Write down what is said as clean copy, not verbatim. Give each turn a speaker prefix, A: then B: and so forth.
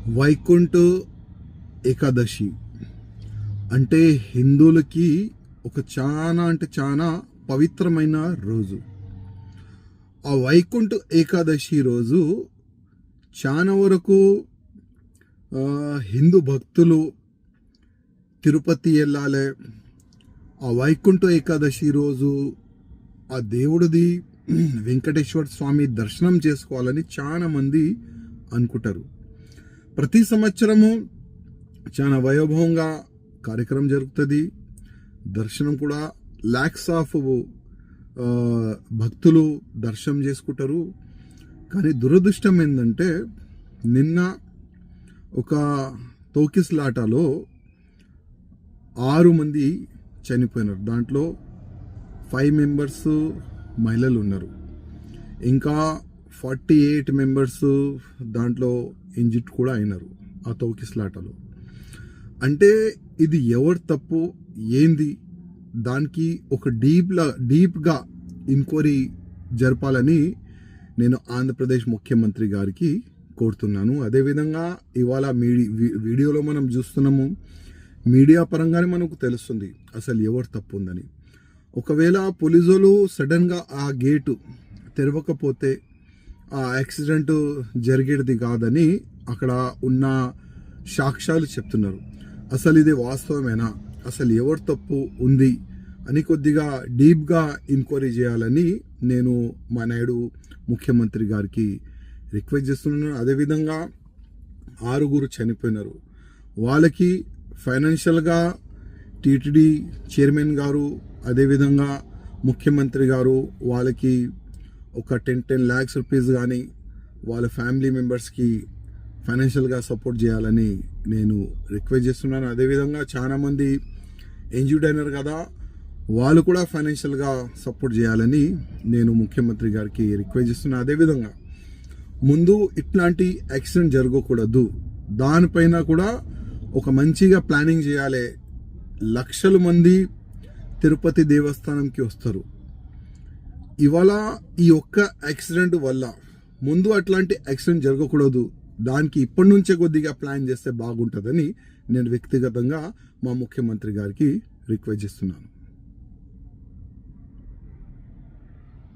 A: వైకుంఠ ఏకాదశి అంటే హిందువులకి ఒక చాలా పవిత్రమైన రోజు. ఆ వైకుంఠ ఏకాదశి రోజు చాలా వరకు హిందూ భక్తులు తిరుపతి వెళ్ళాలి. ఆ వైకుంఠ ఏకాదశి రోజు ఆ దేవుడిది వెంకటేశ్వర స్వామి దర్శనం చేసుకోవాలని చాలా మంది అనుకుంటారు. ప్రతి సంవత్సరము చాలా వైభవంగా కార్యక్రమం జరుగుతుంది. దర్శనం కూడా లాక్స్ ఆఫ్ భక్తులు దర్శనం చేసుకుంటారు. కానీ దురదృష్టం ఏంటంటే నిన్న ఒక తోకిస్లాటలో 6 మంది చనిపోయినారు. దాంట్లో 5 మెంబర్స్ మహిళలు ఉన్నారు. ఇంకా 48 మెంబర్స్ దాంట్లో ఇంజిట్ కూడా అయినారు ఆ తోకిస్లాటలో. అంటే ఇది ఎవరు తప్పు ఏంది, దానికి ఒక డీప్గా ఎంక్వైరీ జరపాలని నేను ఆంధ్రప్రదేశ్ ముఖ్యమంత్రి గారికి కోరుతున్నాను. అదేవిధంగా ఇవాళ వీడియోలో మనం చూస్తున్నాము, మీడియా పరంగానే మనకు తెలుస్తుంది అసలు ఎవరు తప్పు ఉందని. ఒకవేళ పోలీసులు సడన్గా ఆ గేటు తెరవకపోతే ఆ యాక్సిడెంట్ జరిగేది కాదని అక్కడ ఉన్న సాక్ష్యాలు చెప్తున్నారు. అసలు ఇది వాస్తవమేనా, అసలు ఎవరు తప్పు ఉంది అని కొద్దిగా డీప్గా ఎంక్వైరీ చేయాలని నేను మా నాయుడు ముఖ్యమంత్రి గారికి రిక్వెస్ట్ చేస్తున్నాను. అదేవిధంగా 6 చనిపోయినారు. వాళ్ళకి ఫైనాన్షియల్గా టీటీడీ చైర్మన్ గారు అదేవిధంగా ముఖ్యమంత్రి గారు వాళ్ళకి ఒక 10 lakhs రూపీస్ కానీ వాళ్ళ ఫ్యామిలీ మెంబర్స్కి ఫైనాన్షియల్గా సపోర్ట్ చేయాలని నేను రిక్వెస్ట్ చేస్తున్నాను. అదేవిధంగా చాలామంది ఇంజ్యూర్డ్ అయినారు కదా, వాళ్ళు కూడా ఫైనాన్షియల్గా సపోర్ట్ చేయాలని నేను ముఖ్యమంత్రి గారికి రిక్వెస్ట్ చేస్తున్నాను. అదేవిధంగా ముందు ఇట్లాంటి యాక్సిడెంట్ జరగకూడదు, దానిపైన కూడా ఒక మంచిగా ప్లానింగ్ చేయాలి. లక్షల మంది తిరుపతి దేవస్థానంకి వస్తారు. ఇవాళ ఈ ఒక్క యాక్సిడెంట్ వల్ల ముందు అట్లాంటి యాక్సిడెంట్ జరగకూడదు, దానికి ఇప్పటి నుంచే కొద్దిగా ప్లాన్ చేస్తే బాగుంటుందని నేను వ్యక్తిగతంగా మా ముఖ్యమంత్రి గారికి రిక్వెస్ట్ చేస్తున్నాను.